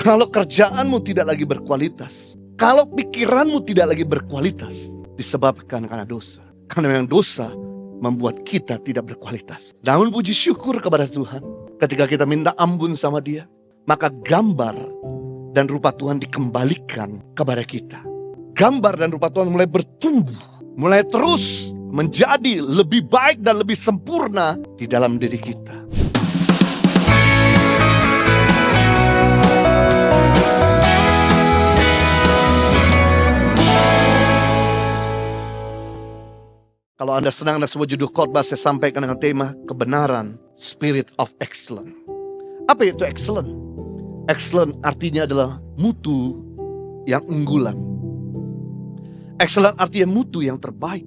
Kalau kerjaanmu tidak lagi berkualitas, kalau pikiranmu tidak lagi berkualitas, disebabkan karena dosa. Karena memang dosa membuat kita tidak berkualitas. Namun puji syukur kepada Tuhan, ketika kita minta ampun sama Dia, maka gambar dan rupa Tuhan dikembalikan kepada kita. Gambar dan rupa Tuhan mulai bertumbuh, mulai terus menjadi lebih baik dan lebih sempurna di dalam diri kita. Kalau Anda senang dengan sebuah judul khotbah, saya sampaikan dengan tema kebenaran, Spirit of Excellence. Apa itu excellent? Excellent artinya adalah mutu yang unggulan. Excellent artinya mutu yang terbaik.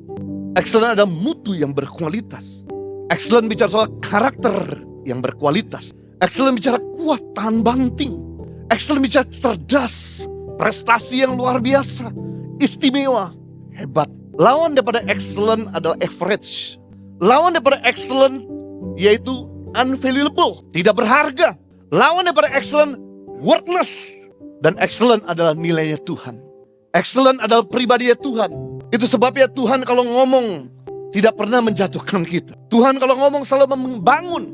Excellent adalah mutu yang berkualitas. Excellent bicara soal karakter yang berkualitas. Excellent bicara kuat, tahan banting. Excellent bicara cerdas, prestasi yang luar biasa, istimewa, hebat. Lawan daripada excellent adalah average. Lawan daripada excellent yaitu unvaluable, tidak berharga. Lawan daripada excellent, worthless. Dan excellent adalah nilainya Tuhan. Excellent adalah pribadinya Tuhan. Itu sebabnya Tuhan kalau ngomong tidak pernah menjatuhkan kita. Tuhan kalau ngomong selalu membangun,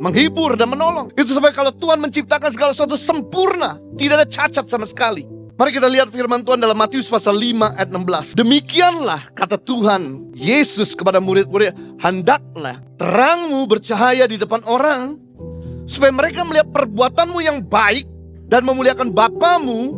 menghibur dan menolong. Itu sebabnya kalau Tuhan menciptakan segala sesuatu sempurna, tidak ada cacat sama sekali. Mari kita lihat firman Tuhan dalam Matius pasal 5 ayat 16. Demikianlah kata Tuhan Yesus kepada murid-murid, hendaklah terangmu bercahaya di depan orang, supaya mereka melihat perbuatanmu yang baik dan memuliakan Bapamu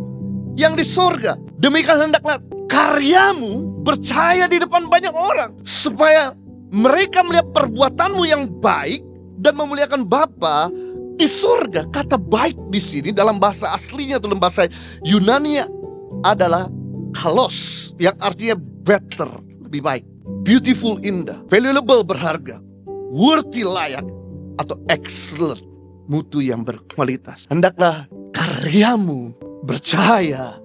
yang di sorga. Demikian hendaklah karyamu bercahaya di depan banyak orang, supaya mereka melihat perbuatanmu yang baik dan memuliakan Bapa di surga. Kata baik di sini dalam bahasa aslinya, dalam bahasa Yunani adalah kalos, yang artinya better, lebih baik, beautiful, indah, valuable, berharga, worthy, layak, atau excellent, mutu yang berkualitas. Hendaklah karyamu bercahaya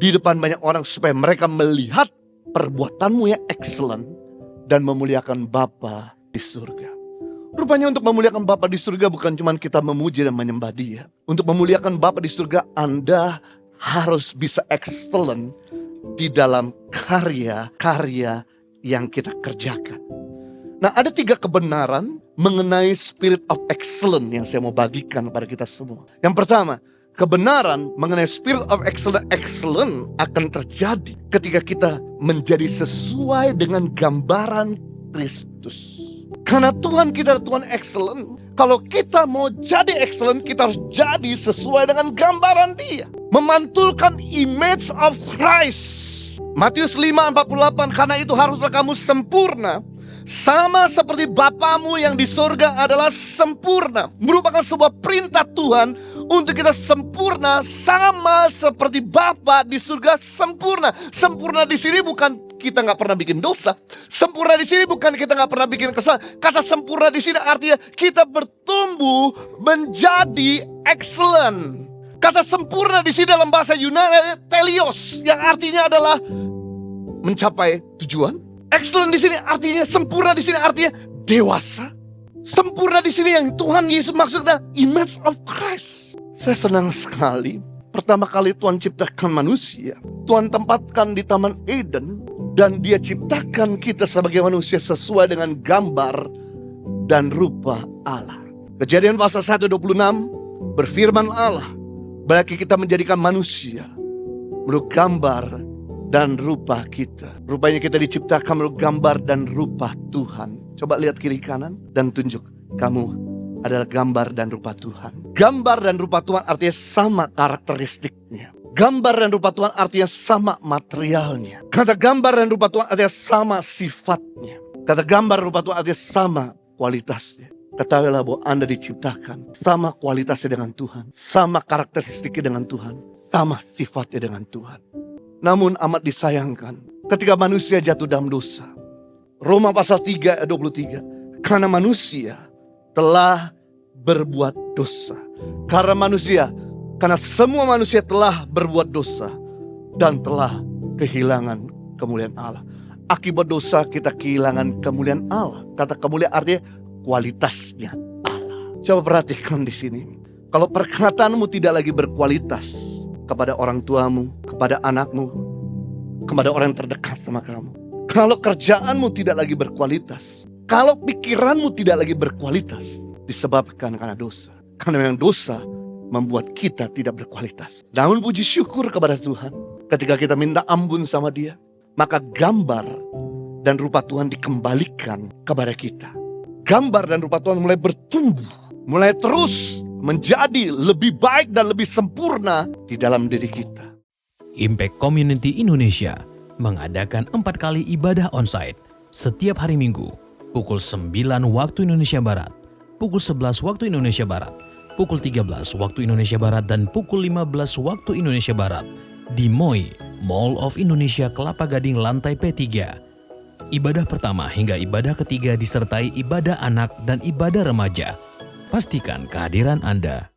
di depan banyak orang, supaya mereka melihat perbuatanmu yang excellent dan memuliakan Bapa di surga. Rupanya untuk memuliakan Bapa di surga bukan cuma kita memuji dan menyembah Dia. Untuk memuliakan Bapa di surga, Anda harus bisa excellent di dalam karya-karya yang kita kerjakan. Nah, ada 3 kebenaran mengenai spirit of excellence yang saya mau bagikan kepada kita semua. Yang pertama, kebenaran mengenai spirit of excellence akan terjadi ketika kita menjadi sesuai dengan gambaran Kristus. Karena Tuhan kita adalah Tuhan excellent. Kalau kita mau jadi excellent, kita harus jadi sesuai dengan gambaran Dia, memantulkan image of Christ. Matius 5:48, karena itu haruslah kamu sempurna, sama seperti Bapamu yang di surga adalah sempurna. Merupakan sebuah perintah Tuhan untuk kita sempurna, sama seperti Bapa di surga sempurna. Sempurna di sini bukan kita nggak pernah bikin dosa. Sempurna di sini bukan kita nggak pernah bikin kesalahan. Kata sempurna di sini artinya kita bertumbuh menjadi excellent. Kata sempurna di sini dalam bahasa Yunani telios, yang artinya adalah mencapai tujuan. Excellent di sini artinya, sempurna di sini artinya dewasa. Sempurna di sini yang Tuhan Yesus maksudnya image of Christ. Saya senang sekali. Pertama kali Tuhan ciptakan manusia, Tuhan tempatkan di Taman Eden, dan Dia ciptakan kita sebagai manusia sesuai dengan gambar dan rupa Allah. Kejadian pasal 1:26 berfirman Allah, bagi kita menjadikan manusia menurut gambar dan rupa kita. Rupanya kita diciptakan menurut gambar dan rupa Tuhan. Coba lihat kiri kanan dan tunjuk, kamu adalah gambar dan rupa Tuhan. Gambar dan rupa Tuhan artinya sama karakteristiknya. Gambar dan rupa Tuhan artinya sama materialnya. Kata gambar dan rupa Tuhan artinya sama sifatnya. Kata gambar dan rupa Tuhan artinya sama kualitasnya. Ketahuilah bahwa Anda diciptakan sama kualitasnya dengan Tuhan, sama karakteristiknya dengan Tuhan, sama sifatnya dengan Tuhan. Namun amat disayangkan ketika manusia jatuh dalam dosa. Roma pasal 3 ayat 23. Karena manusia telah berbuat dosa. Karena semua manusia telah berbuat dosa dan telah kehilangan kemuliaan Allah. Akibat dosa kita kehilangan kemuliaan Allah. Kata kemuliaan artinya kualitasnya Allah. Coba perhatikan di sini. Kalau perkataanmu tidak lagi berkualitas kepada orang tuamu, kepada anakmu, kepada orang yang terdekat sama kamu. Kalau kerjaanmu tidak lagi berkualitas, kalau pikiranmu tidak lagi berkualitas, disebabkan karena dosa. Karena memang dosa membuat kita tidak berkualitas. Namun puji syukur kepada Tuhan, ketika kita minta ampun sama Dia, maka gambar dan rupa Tuhan dikembalikan kepada kita. Gambar dan rupa Tuhan mulai bertumbuh, mulai terus menjadi lebih baik dan lebih sempurna di dalam diri kita. Impact Community Indonesia mengadakan 4 kali ibadah onsite setiap hari Minggu, pukul 9 waktu Indonesia Barat, pukul 11 waktu Indonesia Barat, pukul 13 waktu Indonesia Barat, dan pukul 15 waktu Indonesia Barat di MOI, Mall of Indonesia Kelapa Gading lantai P3. Ibadah pertama hingga ibadah ketiga disertai ibadah anak dan ibadah remaja. Pastikan kehadiran Anda.